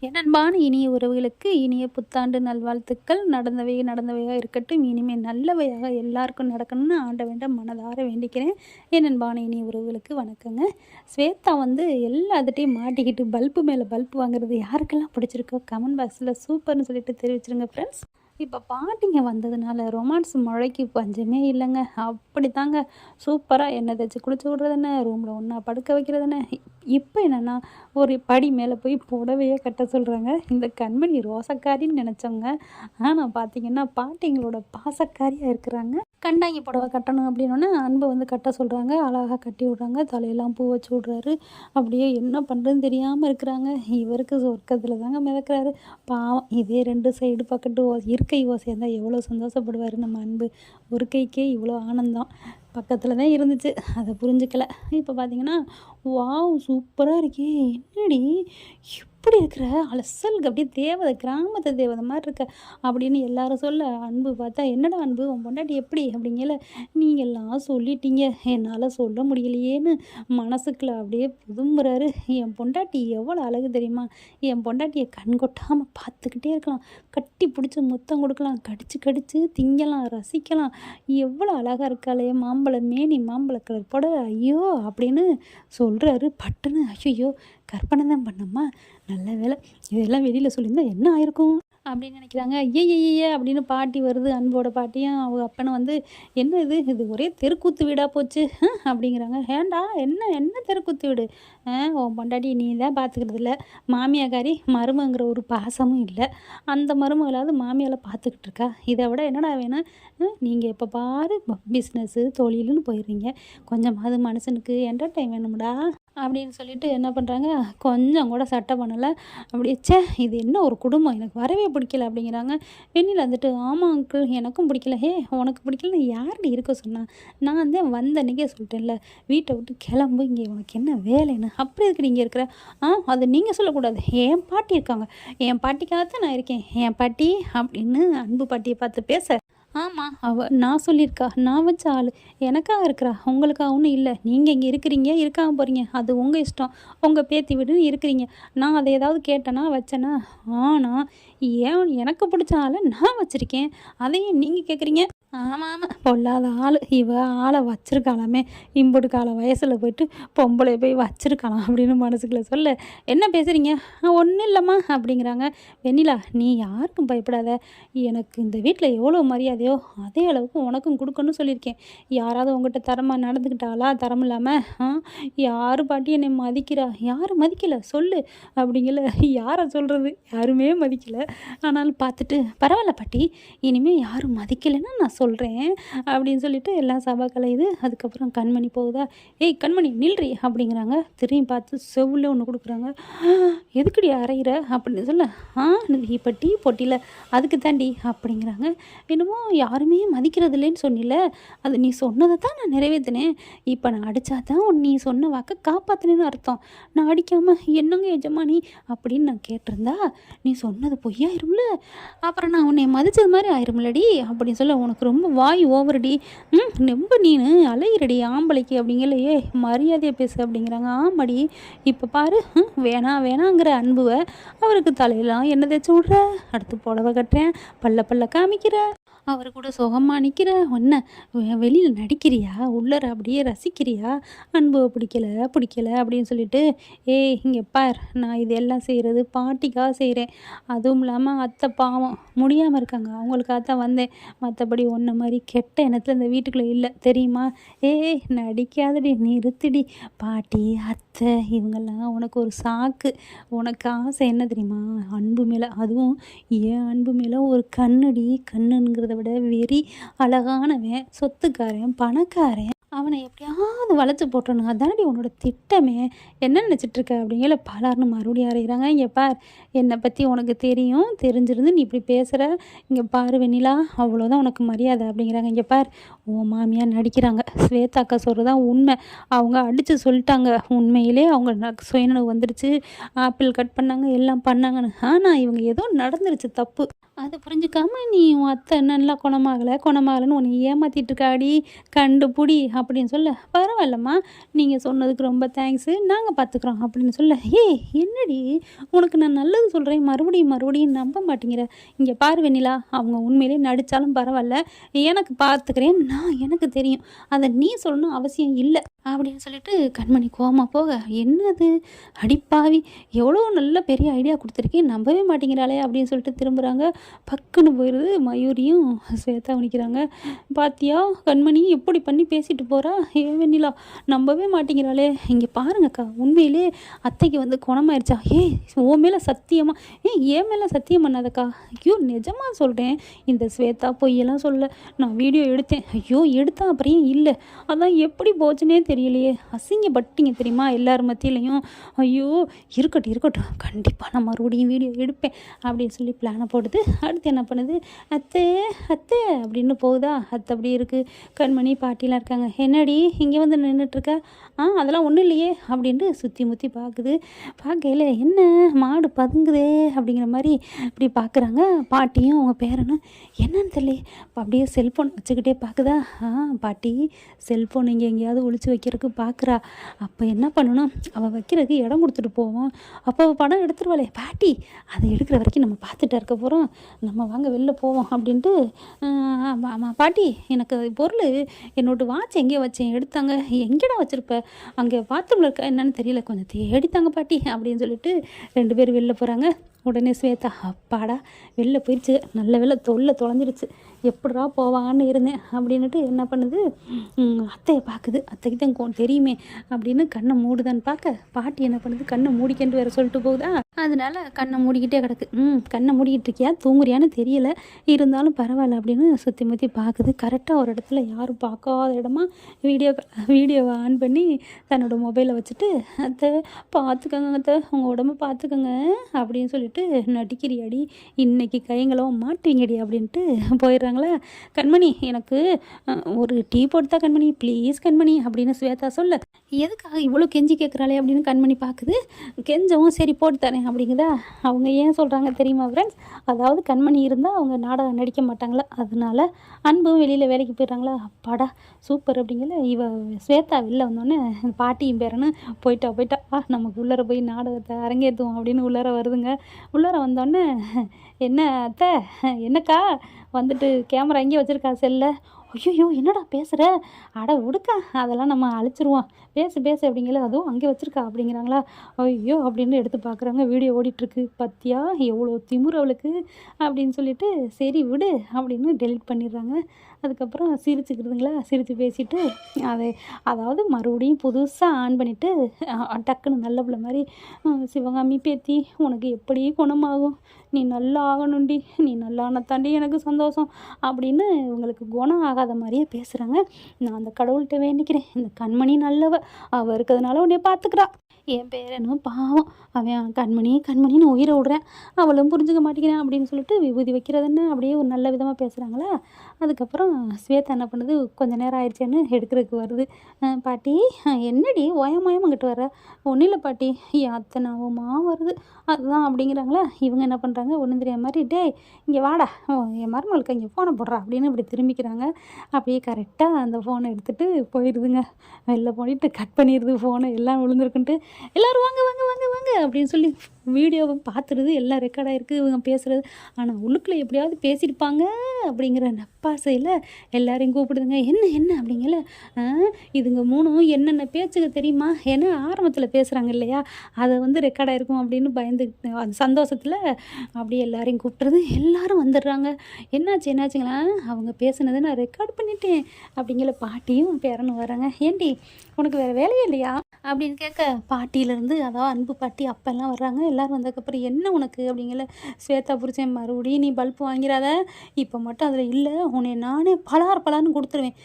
என் அன்பான இனிய உறவுகளுக்கு இனிய புத்தாண்டு நல்வாழ்த்துக்கள். நடந்தவையாக இருக்கட்டும், இனிமேல் நல்லவையாக எல்லாருக்கும் நடக்கணும்னு ஆண்டவனிடம் மனதார வேண்டிக்கிறேன். என் அன்பான இனிய உறவுகளுக்கு வணக்கங்க. ஸ்வேதா எல்லாத்துட்டையும் மாட்டிக்கிட்டு பல்பு மேலே பல்பு வாங்குறது யாருக்கெல்லாம் பிடிச்சிருக்கோ கமெண்ட் பாக்ஸில் சூப்பர்னு சொல்லிட்டு தெரிவிச்சிருங்க ஃப்ரெண்ட்ஸ். இப்போ பாட்டிங்க வந்ததுனால ரொமான்ஸ் மழைக்கு பஞ்சமே இல்லைங்க. அப்படி தாங்க சூப்பராக எண்ணெய் தேய்ச்சி குளிச்சு விட்றதுன்னு, ரூமில் ஒன்றா படுக்க வைக்கிறதுன்னு. இப்போ என்னென்னா ஒரு படி மேலே போய் புடவையே கட்ட சொல்கிறாங்க. இந்த கண்மணி ரோசக்காரின்னு நினச்சோங்க. ஆனால் பார்த்தீங்கன்னா பாட்டிங்களோட பாசக்காரியாக இருக்கிறாங்க. கண்டாங்கி புடவை கட்டணும் அப்படின்னோடனே அன்பை கட்ட சொல்கிறாங்க. அழகாக கட்டி விட்றாங்க. தலையெல்லாம் பூ வச்சு விட்றாரு. அப்படியே என்ன பண்ணுறதுன்னு தெரியாமல் இருக்கிறாங்க. இவருக்கு சொர்க்கத்தில் தாங்க மிதக்கிறாரு. பாவம் இதே 2 சைடு பக்கத்து இருக்கை ஓசை இருந்தால் எவ்வளோ சந்தோஷப்படுவார் நம்ம அன்பு. ஒரு கைக்கே இவ்வளோ ஆனந்தம். பக்கத்தில் தான் இருந்துச்சு, அதை புரிஞ்சுக்கல. இப்போ பார்த்தீங்கன்னா வாவ் சூப்பராக இருக்கே, என்னடி இப்படி இருக்கிற அலசலுக்கு அப்படியே தேவதை, கிராமத்து தேவதை மாதிரி இருக்க அப்படின்னு எல்லாரும் சொல்ல, அன்பு பார்த்தா என்னடா அன்பு உன் பொண்டாட்டி எப்படி அப்படிங்கல, நீங்கள்லாம் சொல்லிட்டீங்க என்னால் சொல்ல முடியலையேன்னு மனசுக்குள்ள அப்படியே புதும்புறாரு. என் பொண்டாட்டி எவ்வளோ அழகு தெரியுமா, என் பொண்டாட்டியை கண் கொட்டாமல் பார்த்துக்கிட்டே இருக்கலாம், கட்டி பிடிச்சி முத்தம் கொடுக்கலாம், கடிச்சு கடிச்சு திங்கலாம், ரசிக்கலாம், எவ்வளோ அழகாக இருக்காளே, மாம்பழ மேனி, மாம்பழ கலர் புடவை, ஐயோ அப்படின்னு சொல்கிறாரு. பட்டுன்னு ஐயோ கற்பனை தான் பண்ணம்மா, நல்ல வேலை இதெல்லாம் வெளியில் சொல்லியிருந்தா என்ன ஆயிருக்கும் அப்படின்னு நினைக்கிறாங்க. ஐயே அப்படின்னு பாட்டி வருது. அன்போட பாட்டியும் அவங்க அப்பனை என்ன இது ஒரே தெருக்கூத்து வீடாக போச்சு அப்படிங்கிறாங்க. ஏண்டா என்ன தெருக்கூத்து வீடு, உன் பொண்டாட்டி நீ தான் பார்த்துக்கிறது இல்லை, மாமியாக்காரி மருமங்கிற ஒரு பாசமும் இல்லை, அந்த மருமகளாவது மாமியால் பார்த்துக்கிட்டு இருக்கா, இதை விட என்னடா வேணும், நீங்கள் எப்போ பாரு பிஸ்னஸ்ஸு தொழிலுன்னு போயிடுறீங்க, கொஞ்சமாவது மனுஷனுக்கு என்டர்டைன் வேணும்டா அப்படின்னு சொல்லிட்டு என்ன பண்ணுறாங்க, கொஞ்சம் கூட சட்டை பண்ணலை. அப்படியே இது என்ன ஒரு குடும்பம், எனக்கு வரவே பிடிக்கல அப்படிங்கிறாங்க. வெண்ணில் ஆமாம் அங்கிள் எனக்கும் பிடிக்கல. உனக்கு பிடிக்கலன்னு யார்கிட்ட இருக்க சொன்னா, நான் தான் வந்த அன்றைக்கே சொல்லிட்டேன்ல, வீட்டை விட்டு கிளம்பு, இங்கே உனக்கு என்ன வேலைன்னு, அப்படி இருக்கு நீங்கள் இருக்கிற, அது நீங்கள் சொல்லக்கூடாது, என் பாட்டி இருக்காங்க, என் பாட்டிக்காகத்தான் நான் இருக்கேன், என் பாட்டி அப்படின்னு அன்பு பாட்டியை பார்த்து பேச, ஆமாம் நான் சொல்லியிருக்கா, நான் வச்ச ஆள் எனக்காக இருக்கிறா, உங்களுக்காக ஒன்றும் இல்லை, நீங்கள் இங்கே இருக்கிறீங்க இருக்காமல் போகிறீங்க, அது உங்கள் இஷ்டம், உங்கள் பேத்தி விடுன்னு இருக்கிறீங்க, நான் அதை ஏதாவது கேட்டேனா வச்சேனா, ஆனால் எனக்கு பிடிச்ச ஆளை நான் வச்சுருக்கேன், அதையும் நீங்கள் கேட்குறீங்க. ஆமாம் பொல்லாத ஆள், ஆளை வச்சுருக்காளாமே, இம்புட்டு கால வயசில் போயிட்டு பொம்பளை போய் வச்சுருக்கலாம் அப்படின்னு மனசுக்குள்ள சொல்ல, என்ன பேசுகிறீங்க, ஒன்றும் இல்லைம்மா அப்படிங்கிறாங்க. வெண்ணிலா நீ யாருக்கும் பயப்படாத, எனக்கு இந்த வீட்டில் எவ்வளோ மரியாதையோ அதே அளவுக்கு உனக்கும் கொடுக்கணும்னு சொல்லியிருக்கேன், யாராவது உங்கள்கிட்ட தரமாக நடந்துக்கிட்டாளா, தரம் இல்லாமல் யார் பாட்டி என்னை மதிக்கிறா, யாரும் மதிக்கலை சொல்லு அப்படிங்கல, யாரை சொல்கிறது, யாருமே மதிக்கலை, ஆனாலும் பார்த்துட்டு பரவாயில்ல பாட்டி, இனிமேல் யாரும் மதிக்கலைன்னா நான் சொல்கிறேன் அப்படின்னு சொல்லிட்டு எல்லாம் சபா கலையுது. அதுக்கப்புறம் கண்மணி போகுதா, ஏய் கண்மணி நில்றி அப்படிங்கிறாங்க. திரும்பி பார்த்து செவ்வில் ஒன்று கொடுக்குறாங்க. எதுக்குடி அரைகிற அப்படின்னு சொல்ல, இப்போ டீ போட்டியில் அதுக்கு தாண்டி அப்படிங்கிறாங்க. என்னமோ யாருமே மதிக்கிறது இல்லைன்னு சொன்னில, அது நீ சொன்னதை தான் நான் நிறைவேற்றினேன், இப்போ நான் அடித்தா தான் நீ சொன்ன வாக்கை காப்பாற்றினேன்னு அர்த்தம், நான் அடிக்காமல் என்னங்க எஜமானி அப்படின்னு நான் கேட்டிருந்தா நீ சொன்னது பொய்யாயிரும்ல, அப்புறம் நான் உன்னை மதித்தது மாதிரி ஆயிரும்லடி அப்படின்னு சொல்ல, உனக்கு ரொம்ப வாய் ஓவரடி, ரொம்ப நீனு அலையிறடி ஆம்பளைக்கு அப்படிங்கலையே, மரியாதையை பேசு அப்படிங்கிறாங்க. ஆமாடி இப்போ பாரு வேணாங்கிற அன்புவை அவருக்கு தலையெல்லாம் என்ன தேய்ச்சி விட்ற, அடுத்து புடவை கட்டுறேன், பல்ல காமிக்கிற, அவர் கூட சுகமாக நிற்கிற, ஒன்றை வெளியில் நடிக்கிறியா, உள்ளர அப்படியே ரசிக்கிறியா, அன்புவை பிடிக்கல அப்படின்னு சொல்லிட்டு, இங்கே பார் நான் இதெல்லாம் செய்கிறது பாட்டிக்காக செய்கிறேன், அதுவும் இல்லாமல் அத்தை பாவம் முடியாமல் இருக்காங்க, அவங்களுக்காக தான் வந்தேன், மற்றபடி ஒன்றை மாதிரி கெட்ட எண்ணத்தில் இந்த வீட்டுக்குள்ளே இல்லை தெரியுமா, நடிக்காதடி நிறுத்திடி, பாட்டி அத்தை இவங்கெல்லாம் உனக்கு ஒரு சாக்கு, உனக்கு ஆசை என்ன தெரியுமா, அன்பு மேலே, அதுவும் ஏன் அன்பு மேலே ஒரு கண்ணுங்கிறத விட வெறி, அழகானவன், சொத்துக்காரன், பணக்காரன், அவனை எப்படியாவது வளைச்சி போட்டணும், அதானடி உன்னோட திட்டமே, என்ன நினச்சிட்ருக்க அப்படிங்கிற பலார்னு மறுபடியும் அறையிறாங்க. இங்கே பார் என்னை பற்றி உனக்கு தெரிஞ்சிருந்து நீ இப்படி பேசுகிற, இங்கே பாரு வெண்ணிலா அவ்வளோதான் உனக்கு மரியாதை அப்படிங்கிறாங்க. இங்கே பார் ஓ மாமியாக நடிக்கிறாங்க, ஸ்வேதாக்கா சொல்கிறதான் உண்மை, அவங்க அடித்து சொல்லிட்டாங்க, உண்மையிலே அவங்க சுயநனவு வந்துடுச்சு, ஆப்பிள் கட் பண்ணாங்க எல்லாம் பண்ணாங்கன்னு, ஆனால் இவங்க ஏதோ நடந்துருச்சு தப்பு, அதை புரிஞ்சுக்காம நீ உன் அத்தை நல்லா குணமாகலைன்னு உன்னை ஏமாற்றிட்டு இருக்காடி, கண்டுபிடி அப்படின்னு சொல்ல, பரவாயில்லம்மா நீங்கள் சொன்னதுக்கு ரொம்ப தேங்க்ஸு, நாங்கள் பார்த்துக்குறோம் அப்படின்னு சொல்ல, ஏய் என்னடி உனக்கு நான் நல்லது சொல்கிறேன், மறுபடியும் நம்ப மாட்டேங்கிற. இங்கே பாரு வெண்ணிலா, அவங்க உண்மையிலே நடித்தாலும் பரவாயில்ல, எனக்கு பார்த்துக்கிறேன், எனக்கு தெரியும், அதை நீ சொல்லணும் அவசியம் இல்லை அப்படின்னு சொல்லிட்டு கண்மணி கோவமாக போக, என்னது அடிப்பாவி, எவ்வளோ நல்ல பெரிய ஐடியா கொடுத்துருக்கேன், நம்பவே மாட்டேங்கிறாளே அப்படின்னு சொல்லிட்டு திரும்புகிறாங்க. பக்குன்னு போயிடுது. மயூரியும் ஸ்வேதா நிற்கிறாங்க. பாத்தியா கண்மணி எப்படி பண்ணி பேசிட்டு போகிறா, ஏன் வெண்ணிலா நம்பவே மாட்டேங்கிறாளே. இங்கே பாருங்கக்கா, உண்மையிலே அத்தைக்கு வந்து குணமாயிருச்சா. ஓ மேலே சத்தியமா, ஏன் மேலே சத்தியம் பண்ணாதக்கா. ஐயோ நிஜமாக சொல்கிறேன், இந்த ஸ்வேதா பொய்யெல்லாம் சொல்ல, நான் வீடியோ எடுத்தேன். ஐயோ எடுத்தா அப்புறம் இல்லை, அதான் எப்படி போச்சுன்னே தெரியலையே, அசிங்கப்பட்டீங்க தெரியுமா எல்லார் மத்தியிலையும். ஐயோ இருக்கட்டும் கண்டிப்பாக நான் மறுபடியும் வீடியோ எடுப்பேன் அப்படின்னு சொல்லி பிளானை போடுது. அடுத்து என்ன பண்ணுது, அத்தை அப்படின்னு போகுதா. அத்தை அப்படி இருக்குது. கண்மணி பாட்டிலாம் இருக்காங்க. என்னடி இங்கே வந்து நின்றுட்டுருக்க, அதெல்லாம் ஒன்றும் இல்லையே அப்படின்ட்டு சுற்றி முற்றி பார்க்குது. பார்க்கையில் என்ன மாடு பதுங்குதே அப்படிங்கிற மாதிரி இப்படி பார்க்குறாங்க. பாட்டியும் அவங்க பேரனும் என்னன்னு தெரியல, அப்படியே செல்ஃபோன் வச்சுக்கிட்டே பார்க்குதா. பாட்டி செல்ஃபோன் இங்கே எங்கேயாவது ஒழிச்சு வைக்கிறதுக்கு பார்க்குறா. அப்போ என்ன பண்ணணும், அவள் வைக்கிறதுக்கு இடம் கொடுத்துட்டு போவோம், அப்போ அவள் படம் எடுத்துருவாளே. பாட்டி அதை எடுக்கிற வரைக்கும் நம்ம பார்த்துட்டு இருக்க போகிறோம், நம்ம வாங்க வெளில போவோம் அப்படின்ட்டு. ஆமாம் பாட்டி, எனக்கு பொருள் என்னோட வாட்ச் எங்கேயோ வச்சேன், எடுத்தாங்க. எங்கேடா வச்சுருப்ப, அங்கே பாத்ரூமில் இருக்க என்னன்னு தெரியல, கொஞ்சம் தேடித்தாங்க பாட்டி அப்படின்னு சொல்லிட்டு 2 பேர் வெளில போகிறாங்க. உடனே ஸ்வேதா, அப்பாடா வெளில போயிடுச்சு, நல்ல வேலை தொலைஞ்சிடுச்சு, எப்படா போவான்னு இருந்தேன் அப்படின்ட்டு என்ன பண்ணுது, அத்தையை பார்க்குது. அத்தைக்கு தான் தெரியுமே அப்படின்னு கண்ணை மூடுதான்னு பார்க்க, பாட்டி என்ன பண்ணுது, கண்ணை மூடிக்கன்ட்டு வேறு சொல்லிட்டு போகுதா. அதனால கண்ணை மூடிக்கிட்டே கிடக்கு. கண்ணை மூடிக்கிட்டு இருக்கியா, தூங்குறியான்னு தெரியல, இருந்தாலும் பரவாயில்ல அப்படின்னு சுற்றி முற்றி பார்க்குது. கரெக்டாக ஒரு இடத்துல யாரும் பார்க்காத இடமா வீடியோவை ஆன் பண்ணி தன்னோட மொபைலை வச்சுட்டு, அத்தை பார்த்துக்கோங்க, அத்தை உங்கள் உடம்பை பார்த்துக்கோங்க அப்படின்னு சொல்லிட்டு, நடிக்கிறியாடி இன்னைக்கு கைங்களும் மாட்டுவீங்கடி அப்படின்ட்டு போயிடுறாங்களா. கண்மணி எனக்கு ஒரு டீ போட்டுத்தா கண்மணி ப்ளீஸ் கண்மணி அப்படின்னு ஸ்வேதா சொல்ல, எதுக்காக இவ்வளோ கெஞ்சி கேட்குறாளே அப்படின்னு கண்மணி பார்க்குது. கெஞ்சவும் சரி போட்டு தரேன் அப்படிங்குதா. அவங்க ஏன் சொல்கிறாங்க தெரியுமா ஃப்ரெண்ட்ஸ், அதாவது கண்மணி இருந்தால் அவங்க நாடகம் நடிக்க மாட்டாங்களா, அதனால அன்பும் வெளியில் வேலைக்கு போயிடுறாங்களா. அப்பாடா சூப்பர் அப்படிங்கல. ஸ்வேதா வெளில வந்தோடனே பாட்டியும் பேரன்னு போயிட்டா நமக்கு உள்ளர போய் நாடகத்தை அரங்கேற்றுவோம் அப்படின்னு உள்ளர வருதுங்க. உள்ளர வந்தோடனே, என்ன அத்தை என்னக்கா வந்துட்டு கேமரா எங்கேயே வச்சுருக்கா செல்ல. ஐயோ என்னடா பேசுகிற, அட விடுக்கா அதெல்லாம் நம்ம அழிச்சிருவோம், பேசு அப்படிங்கல. அதுவும் அங்கே வச்சுருக்கா அப்படிங்கிறாங்களா. ஐயோ அப்படின்னு எடுத்து பார்க்குறாங்க, வீடியோ ஓடிட்டுருக்கு. பத்தியா எவ்வளோ திமிரு அவளுக்கு அப்படின்னு சொல்லிட்டு, சரி விடு அப்படின்னு டெலிட் பண்ணிடுறாங்க. அதுக்கப்புறம் சிரித்து பேசிட்டு அதாவது மறுபடியும் புதுசாக ஆன் பண்ணிவிட்டு டக்குன்னு நல்ல பிள்ளை மாதிரி, சிவகாமி பேத்தி உனக்கு எப்படி குணமாகும், நீ நல்லா ஆகணுண்டி, நீ நல்லா ஆனத்தாண்டி எனக்கு சந்தோஷம் அப்படின்னு உங்களுக்கு குணம் ஆகாத மாதிரியே பேசுகிறாங்க. நான் அந்த கடவுள்கிட்ட வேண்டிக்கிறேன், இந்த கண்மணி நல்லவ, அவள் இருக்கிறதுனால உன்னைய பார்த்துக்கிறா. என் பேரனும் பாவம், அவன் கண்மணின்னு உயிரை விடுறேன், அவளும் புரிஞ்சுக்க மாட்டேங்கிறேன் அப்படின்னு சொல்லிட்டு விபூதி வைக்கிறதுன்னு அப்படியே ஒரு நல்ல விதமாக பேசுகிறாங்களா. அதுக்கப்புறம் ஸ்வேதா என்ன பண்ணுது, கொஞ்சம் நேரம் ஆயிடுச்சேன்னு எடுக்கிறதுக்கு வருது. பாட்டி என்னடி ஓயமாயமாக கிட்ட வர, ஒன்றும் இல்லை பாட்டி, என் அத்தனாவுமா வருது அதுதான் அப்படிங்கிறாங்களா. இவங்க என்ன பண்ணுறாங்க, ஒன்றும் தெரியாத மாதிரி, டேய் இங்கே வாடா, என் மருமகளுக்கு இங்கே ஃபோனை போடுறா அப்படின்னு இப்படி திரும்பிக்கிறாங்க. அப்படியே கரெக்டாக அந்த ஃபோனை எடுத்துகிட்டு போயிடுதுங்க. வெளில போனிட்டு கட் பண்ணிடுது ஃபோனை, எல்லாம் விழுந்துருக்குன்ட்டு. எல்லோரும் வாங்க அப்படின்னு சொல்லி வீடியோவை பார்த்துருது, எல்லாம் ரெக்கார்ட் ஆகிருக்கு இவங்க பேசுகிறது. ஆனால் உள்ளுக்குள்ளே எப்படியாவது பேசியிருப்பாங்க அப்படிங்கிற நப்பாசையில் எல்லாரையும் கூப்பிடுதுங்க. என்ன அப்படிங்கல, இதுங்க 3 என்னென்ன பேச்சுக்க தெரியுமா, ஏன்னா ஆரம்பத்தில் பேசுகிறாங்க இல்லையா, அதை வந்து ரெக்கார்ட் ஆகிருக்கும் அப்படின்னு பயந்து அந்த சந்தோஷத்தில் அப்படியே எல்லாரையும் கூப்பிட்டுறது. எல்லோரும் வந்துடுறாங்க. என்னாச்சுங்களா, அவங்க பேசுனதை நான் ரெக்கார்ட் பண்ணிட்டேன் அப்படிங்கிற. பாட்டியும் பேரனும் வராங்க. ஏண்டி உனக்கு வேறு வேலையே இல்லையா அப்படின்னு கேட்க, பாட்டியிலேருந்து அதாவது அன்பு பாட்டி அப்பெல்லாம் வர்றாங்க. எல்லோரும் வந்ததுக்கப்புறம் என்ன உனக்கு அப்படிங்கல. ஸ்வேதா புரிச்சேன், மறுபடியும் நீ பல்ப் வாங்கிறாத, இப்போ மட்டும் அதில் இல்லை, உன்னை நானே பலார்னு கொடுத்துருவேன்,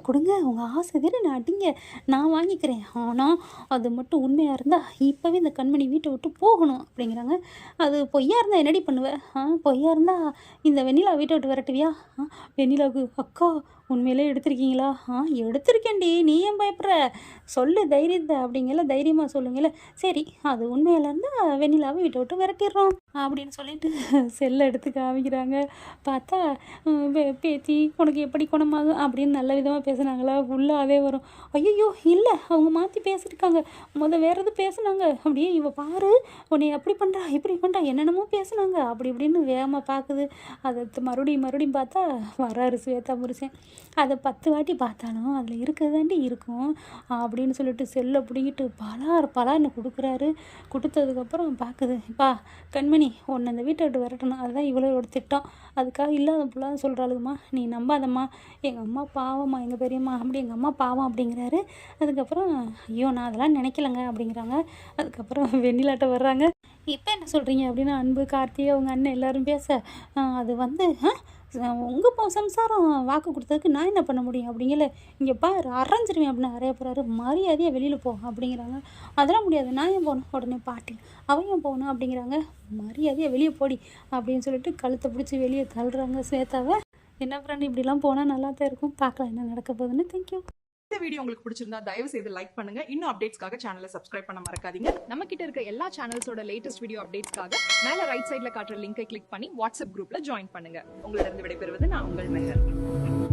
கொடுங்க உங்கள் ஆசை வேறு நான் அடிங்க, நான் வாங்கிக்கிறேன், ஆனால் அது மட்டும் உண்மையாக இருந்தால் இப்போவே இந்த கண்மணி வீட்டை விட்டு போகணும் அப்படிங்கிறாங்க. அது பொய்யா இருந்தால் என்னடி பண்ணுவேன், பொய்யா இருந்தால் இந்த வெண்ணிலா வீட்டை விட்டு விரட்டுவியா, வெண்ணிலாவுக்கு அக்கா உண்மையிலே எடுத்திருக்கீங்களா? எடுத்திருக்கேன்டி, நீ ஏன் பயப்படுற? சொல்லு தைரியத்தை அப்படிங்கல, தைரியமாக சொல்லுங்கல்ல. சரி, அது உண்மையில இருந்தால் வெண்ணிலாவை வீட்டை விட்டு விரட்டிடுறோம் அப்படின்னு சொல்லிட்டு செல்லை எடுத்து காமிக்கிறாங்க. பார்த்தா பேத்தி உனக்கு எப்படி குணமாகும் அப்படின்னு நல்ல விதமாக பேசுனாங்களா, ஃபுல்லாக அதே வரும். ஐயோ இல்லை, அவங்க மாற்றி பேசியிருக்காங்க, வேறு எது பேசுனாங்க, அப்படியே இவ பாரு உன்னை அப்படி பண்ணுறா இப்படி பண்ணுறா என்னென்னமோ பேசுனாங்க அப்படி இப்படின்னு வேகமாக பார்க்குது. அதை மறுபடியும் பார்த்தா வராரு ஸ்வேதா புருஷன். அதை 10 வாட்டி பார்த்தாலும் அதில் இருக்கிறதாண்டி இருக்கும் அப்படின்னு சொல்லிட்டு செல்லை பிடிங்கிட்டு பலார்னு கொடுக்குறாரு. கொடுத்ததுக்கப்புறம் பார்க்குது, பா கண்மணி உன்னை அந்த வீட்டை விட்டு விரட்டணும், அதுதான் இவ்வளோட திட்டம், அதுக்காக இல்லாத புள்ளாத சொல்கிறாளுங்கம்மா, நீ நம்பாதம்மா, எங்கள் அம்மா பாவம்மா, எங்கள் பெரியம்மா அப்படி எங்கள் அம்மா பாவம் அப்படிங்கிறாரு. அதுக்கப்புறம் ஐயோ நான் அதெல்லாம் நினைக்கலங்க அப்படிங்கிறாங்க. அதுக்கப்புறம் வெண்ணிலாட்ட வர்றாங்க. இப்போ என்ன சொல்கிறீங்க அப்படின்னு அன்பு, கார்த்தி, அவங்க அண்ணன் எல்லோரும் பேச, அது வந்து உங்கள் சம்சாரம் வாக்கு கொடுத்ததுக்கு நான் என்ன பண்ண முடியும் அப்படிங்கல, இங்கே பாரு அரைஞ்சிருவேன் அப்படின்னு அறைய போகிறாரு. மரியாதையாக வெளியில் போ அப்படிங்கிறாங்க. அதெல்லாம் முடியாது, நான் ஏன் போகணும், உடனே பாட்டி அவையும் போகணும் அப்படிங்கிறாங்க. மரியாதையாக வெளியே போடி அப்படின்னு சொல்லிட்டு கழுத்தை பிடிச்சி வெளியே தள்ளுறாங்க ஸ்வேதாவை. என்ன ஃப்ரெண்ட், இப்படிலாம் போனால் நல்லா தான் இருக்கும். பார்க்கலாம் என்ன நடக்க போகுதுன்னு. தேங்க்யூ. இந்த வீடியோ உங்களுக்கு பிடிச்சிருந்தா தயவு செய்து லைக் பண்ணுங்க. இன்னும் அப்டேட்ஸ்க்காக சேனலை சப்ஸ்கிரைப் பண்ண மறக்காதீங்க. நம்ம கிட்ட இருக்க எல்லா சேனல்ஸோட லேட்டஸ்ட் வீடியோ அப்டேட்ஸ்க்காக மேல ரைட் சைடுல காட்டுற லிங்கை கிளிக் பண்ணி வாட்ஸ்அப் குரூப்ல ஜாயின் பண்ணுங்க. உங்களிடம் விடைபெறுவது நான் உங்கள் மெஹர்.